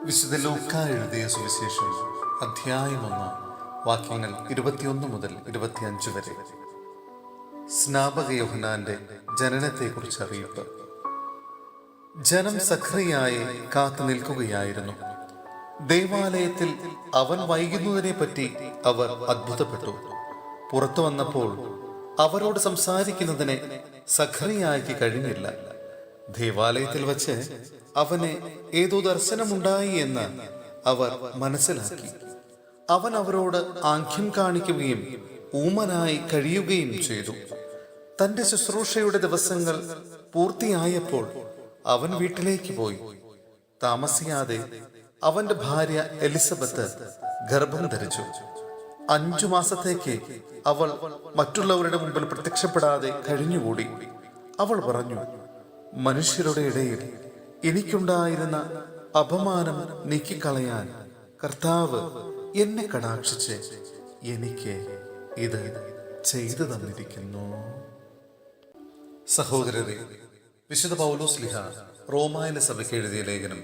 വിശുദ്ധ ലൂക്ക എഴുതിയ സുവിശേഷം അധ്യായം 1 വാക്യങ്ങൾ 21 മുതൽ 25 വരെ. സ്നാപക യോഹന്നാന്റെ ജനനത്തെക്കുറിച്ച് അറിയിപ്പ്. ജനം സഖറിയായെ കാത്തു നിൽക്കുകയായിരുന്നു. ദേവാലയത്തിൽ അവൻ വൈകുന്നതിനെ പറ്റി അവർ അത്ഭുതപ്പെട്ടു. പുറത്തു വന്നപ്പോൾ അവരോട് സംസാരിക്കുന്നതിന് സഖറിയായ്ക്ക് കഴിഞ്ഞില്ല. ദേവാലയത്തിൽ വച്ച് അവന് ഏതോ ദർശനമുണ്ടായി എന്ന് അവർ മനസ്സിലാക്കി. അവൻ അവരോട് ആംഗ്യം കാണിക്കുകയും ഊമനായി കഴിയുകയും ചെയ്തു. തന്റെ ശുശ്രൂഷയുടെ ദിവസങ്ങൾ പൂർത്തിയായപ്പോൾ അവൻ വീട്ടിലേക്ക് പോയി. താമസിയാതെ അവന്റെ ഭാര്യ എലിസബത്ത് ഗർഭം ധരിച്ചു. 5 മാസത്തേക്ക് അവൾ മറ്റുള്ളവരുടെ മുമ്പിൽ പ്രത്യക്ഷപ്പെടാതെ കഴിഞ്ഞുകൂടി. അവൾ പറഞ്ഞു, മനുഷ്യരുടെ ഇടയിൽ എനിക്കുണ്ടായിരുന്ന അപമാനം നീക്കിക്കളയാൻ കർത്താവ് എന്നെ കടാക്ഷിച്ച് എനിക്ക് ഇത് ചെയ്തു തന്നിരിക്കുന്നു. സഹോദരരെ, വിശുദ്ധ പൗലോസ്ലീഹ റോമായിലെ സഭയ്ക്ക് എഴുതിയ ലേഖനം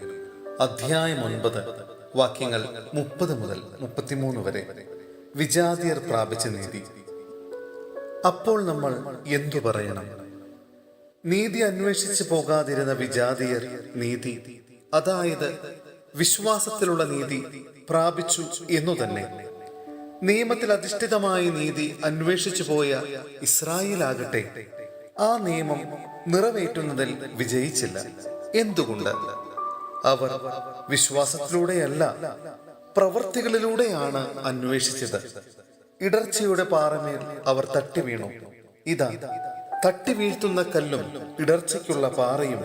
അധ്യായം 9 വാക്യങ്ങൾ 30 മുതൽ 33 വരെ. വിജാതിയർ പ്രാപിച്ച നീതി. അപ്പോൾ നമ്മൾ എന്തു പറയണം? നീതി അന്വേഷിച്ചു പോകാതിരുന്ന വിജാതിയർ നീതി, അതായത് വിശ്വാസത്തിലുള്ള നീതി പ്രാപിച്ചു എന്നു തന്നെ. നിയമത്തിൽ അധിഷ്ഠിതമായ നീതി അന്വേഷിച്ചു പോയ ഇസ്രായേലാകട്ടെ ആ നിയമം നിറവേറ്റുന്നതിൽ വിജയിച്ചില്ല. എന്തുകൊണ്ട്? അവർ വിശ്വാസത്തിലൂടെയല്ല, പ്രവൃത്തികളിലൂടെയാണ് അന്വേഷിച്ചത്. ഇടർച്ചയുടെ പാറമേൽ അവർ തട്ടി വീണു. ഇതാ, തട്ടി വീഴ്ത്തുന്ന കല്ലും ഇടർച്ചയ്ക്കുള്ള പാറയും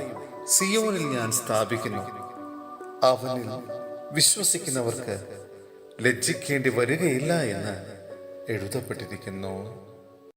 സിയോനിൽ ഞാൻ സ്ഥാപിക്കുന്നു. അവനിൽ വിശ്വസിക്കുന്നവർക്ക് ലജ്ജിക്കേണ്ടി വരികയില്ല എന്ന് എഴുതപ്പെട്ടിരിക്കുന്നു.